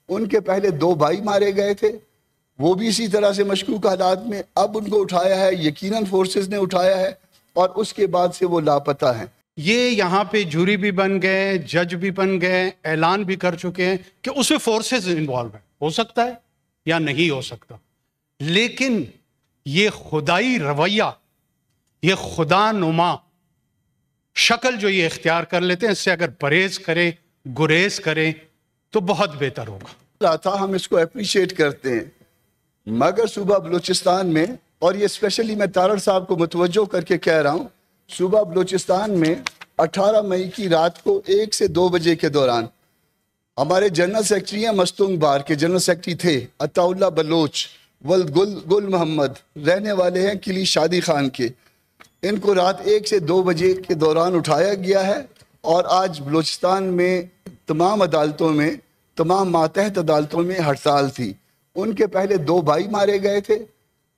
ان کے پہلے 2 بھائی مارے گئے تھے، وہ بھی اسی طرح سے مشکوک حالات میں، اب ان کو اٹھایا ہے، یقیناً فورسز نے اٹھایا ہے، اور اس کے بعد سے وہ لاپتہ ہیں۔ یہ یہاں پہ جوری بھی بن گئے، جج بھی بن گئے، اعلان بھی کر چکے ہیں کہ اس میں فورسز انوالو ہیں، ہو سکتا ہے یا نہیں ہو سکتا، لیکن یہ خدائی رویہ، یہ خدا نما شکل جو یہ اختیار کر لیتے ہیں، اس سے اگر پرہیز کریں، گریز کریں تو بہت بہتر ہوگا۔ تھا ہم اس کو اپریشیٹ کرتے ہیں، مگر صوبہ بلوچستان میں، اور یہ اسپیشلی میں تارڑ صاحب کو متوجہ کر کے کہہ رہا ہوں، صوبہ بلوچستان میں 18 مئی کی رات کو 1 سے 2 بجے کے دوران ہمارے جنرل سیکرٹری ہیں مستونگ بار کے جنرل سیکرٹری تھے عطا اللہ بلوچ ولد گل محمد، رہنے والے ہیں کلی شادی خان کے، ان کو رات 1 سے 2 بجے کے دوران اٹھایا گیا ہے، اور آج بلوچستان میں تمام عدالتوں میں، تمام ماتحت عدالتوں میں ہڑتال تھی۔ ان کے پہلے 2 بھائی مارے گئے تھے،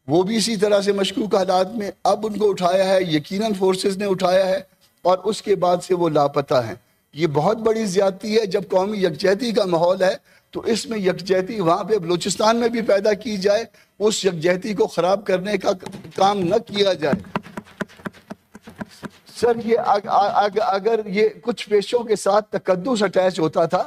وہ بھی اسی طرح سے مشکوک حالات میں، اب ان کو اٹھایا ہے، یقیناً فورسز نے اٹھایا ہے، اور اس کے بعد سے وہ لاپتہ ہیں۔ یہ بہت بڑی زیادتی ہے۔ جب قومی یکجہتی کا ماحول ہے تو اس میں یکجہتی وہاں پہ بلوچستان میں بھی پیدا کی جائے، اس یکجہتی کو خراب کرنے کا کام نہ کیا جائے۔ سر، یہ اگر یہ کچھ پیشوں کے ساتھ تقدس اٹیچ ہوتا تھا،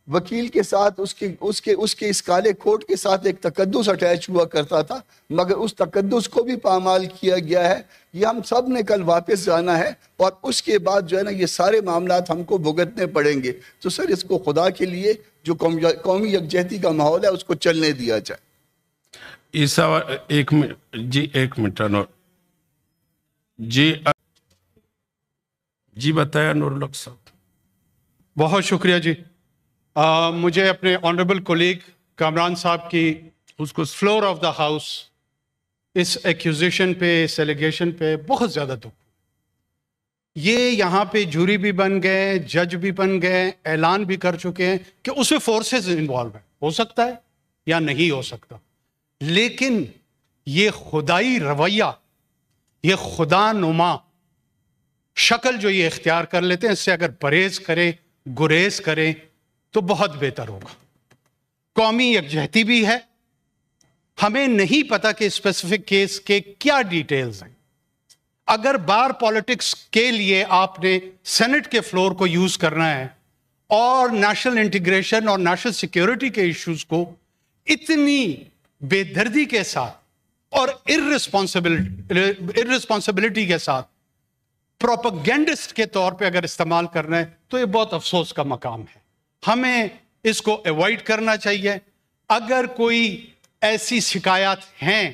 وکیل کے ساتھ اس کے اس کالے کوٹ کے ساتھ ایک تقدس اٹیچ ہوا کرتا تھا، مگر اس تقدس کو بھی پامال کیا گیا ہے۔ یہ ہم سب نے کل واپس جانا ہے، اور اس کے بعد جو ہے نا یہ سارے معاملات ہم کو بھگتنے پڑیں گے۔ تو سر، اس کو خدا کے لیے جو قومی یکجہتی کا ماحول ہے اس کو چلنے دیا جائے۔ ایک منٹ جی بتایا نور الحق صاحب۔ بہت شکریہ جی۔ مجھے اپنے آنریبل کولیگ کامران صاحب کی اس کو فلور آف دا ہاؤس اس ایکیوزیشن پہ، اس ایلیگیشن پہ بہت زیادہ دکھ۔ یہ یہاں پہ جوری بھی بن گئے، جج بھی بن گئے، اعلان بھی کر چکے ہیں کہ اس میں فورسز انوالو ہیں، ہو سکتا ہے یا نہیں ہو سکتا، لیکن یہ خدائی رویہ، یہ خدا نما شکل جو یہ اختیار کر لیتے ہیں، اس سے اگر پرہیز کریں، گریز کریں تو بہت بہتر ہوگا۔ قومی یکجہتی بھی ہے، ہمیں نہیں پتا کہ اسپیسیفک کیس کے کیا ڈیٹیلز ہیں۔ اگر بار پالیٹکس کے لیے آپ نے سینٹ کے فلور کو یوز کرنا ہے اور نیشنل انٹیگریشن اور نیشنل سیکیورٹی کے ایشوز کو اتنی بے دردی کے ساتھ اور ارسپانسبلٹی کے ساتھ پروپیگنڈسٹ کے طور پہ اگر استعمال کرنا ہے تو یہ بہت افسوس کا مقام ہے۔ ہمیں اس کو ایوائڈ کرنا چاہیے۔ اگر کوئی ایسی شکایات ہیں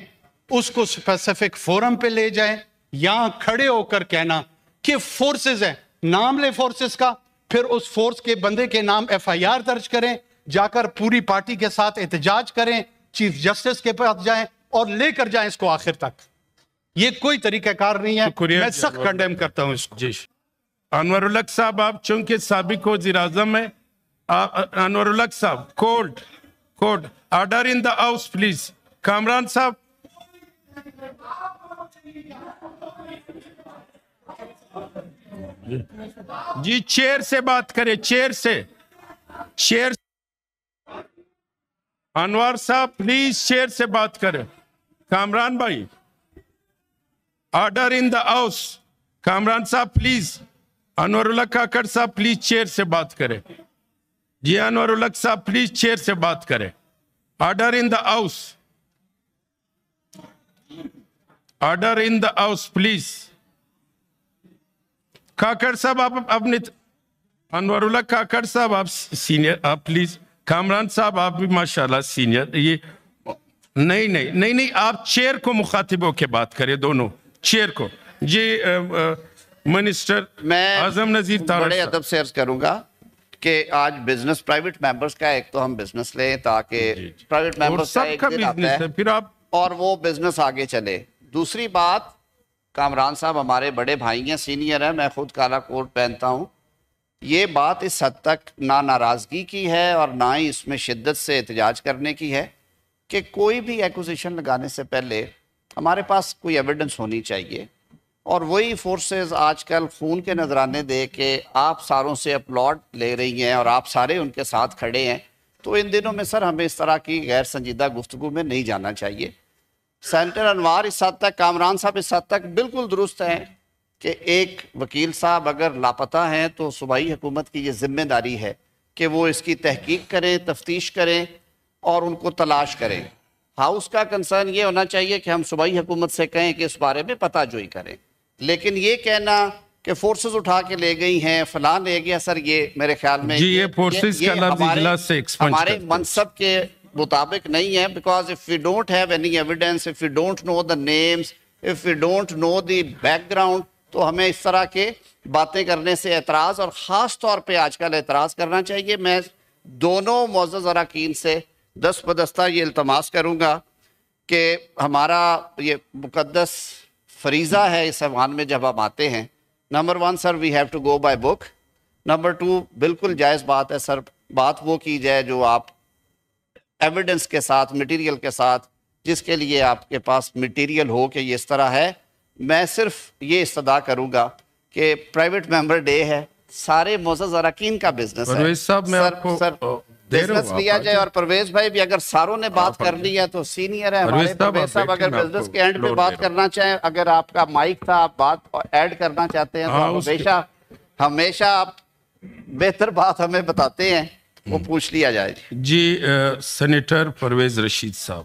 اس کو اسپیسیفک فورم پہ لے جائیں، یہاں کھڑے ہو کر کہنا کہ فورسز ہیں، نام لے فورسز کا، پھر اس فورس کے بندے کے نام FIR درج کریں، جا کر پوری پارٹی کے ساتھ احتجاج کریں، چیف جسٹس کے پاس جائیں اور لے کر جائیں اس کو آخر تک۔ یہ کوئی طریقہ کار نہیں ہے، میں سخت کنڈیم کرتا ہوں اس کو۔ جی انور الحق صاحب، آپ چونکہ سابق وزیر اعظم ہیں، انور الحق صاحب، کوڈ order in the house please. Kamran صاحب، جی چیئر سے بات کریں، چیئر سے۔ انور صاحب پلیز چیئر سے بات کریں۔ کامران بھائی، order in the house. Kamran صاحب پلیز۔ انور الحق کاکڑ صاحب پلیز چیئر سے بات کریں۔ جی انور الحق صاحب پلیز چیئر سے بات کریں۔ Order in the house, order in the house please. Kakar صاحب آپ اپنے، انور الحق کاکڑ صاحب آپ سینئر، آپ پلیز۔ کامران صاحب آپ بھی ماشاءاللہ سینئر۔ یہ نہیں آپ چیئر کو مخاطب ہو کے بات کریں، دونوں چیئر کو۔ جی منسٹر اعظم نذیر تارڑ، بڑے ادب سے عرض کروں گا کہ آج بزنس پرائیویٹ ممبرز کا ایک تو ہم بزنس لیں تاکہ پرائیویٹ ممبرز کا ایک دن آتا ہے پھر آپ اور وہ بزنس آگے چلے۔ دوسری بات، کامران صاحب ہمارے بڑے بھائی ہیں، سینئر ہیں، میں خود کالا کوٹ پہنتا ہوں۔ یہ بات اس حد تک نہ ناراضگی کی ہے اور نہ ہی اس میں شدت سے احتجاج کرنے کی ہے کہ کوئی بھی ایکوزیشن لگانے سے پہلے ہمارے پاس کوئی ایویڈنس ہونی چاہیے، اور وہی فورسز آج کل خون کے نذرانے دے کے آپ ساروں سے اپلاڈ لے رہی ہیں اور آپ سارے ان کے ساتھ کھڑے ہیں۔ تو ان دنوں میں سر ہمیں اس طرح کی غیر سنجیدہ گفتگو میں نہیں جانا چاہیے. سینیٹر انوار اس حد تک، کامران صاحب اس حد تک بالکل درست ہیں کہ ایک وکیل صاحب اگر لاپتہ ہیں تو صوبائی حکومت کی یہ ذمہ داری ہے کہ وہ اس کی تحقیق کریں، تفتیش کریں اور ان کو تلاش کریں. ہاؤس کا کنسرن یہ ہونا چاہیے کہ ہم صوبائی حکومت سے کہیں کہ اس بارے میں پتہ جوئی کریں. لیکن یہ کہنا کہ فورسز اٹھا کے لے گئی ہیں، فلاں لے گیا، سر یہ میرے خیال میں جی یہ فورسز کا لفظ اجلاس سے ایکسپنج ہمارے کرتے ہیں. منصب کے مطابق نہیں ہے. Because if we don't have any evidence, if we don't know the names, if we don't know the background, تو ہمیں اس طرح کے باتیں کرنے سے اعتراض، اور خاص طور پہ آج کل اعتراض کرنا چاہیے. میں دونوں معزز اراکین سے دست بدستہ یہ التماس کروں گا کہ ہمارا یہ مقدس فریضہ ہے اس ایوان میں جب ہم آتے ہیں. Number 1 sir we have to go by book. Number 2 بالکل جائز بات ہے سر، بات وہ کی جائے جو آپ ایویڈنس کے ساتھ، مٹیریل کے ساتھ، جس کے لیے آپ کے پاس مٹیریل ہو کہ یہ اس طرح ہے. میں صرف یہ استدعا کروں گا کہ پرائیویٹ ممبر ڈے ہے، سارے معزز اراکین کا بزنس ہے. پرویز صاحب میں آپ کو بزنس لیا جائے، اور پرویز بھائی بھی اگر ساروں نے بات کر لی ہے تو سینئر ہے ہمارے. پرویز صاحب اگر بزنس کے اینڈ پہ بات کرنا چاہیں، اگر آپ کا مائک تھا آپ بات ایڈ کرنا چاہتے ہیں تو ہمیشہ آپ بہتر بات ہمیں بتاتے ہیں، وہ پوچھ لیا جائے. جی سینیٹر پرویز رشید صاحب.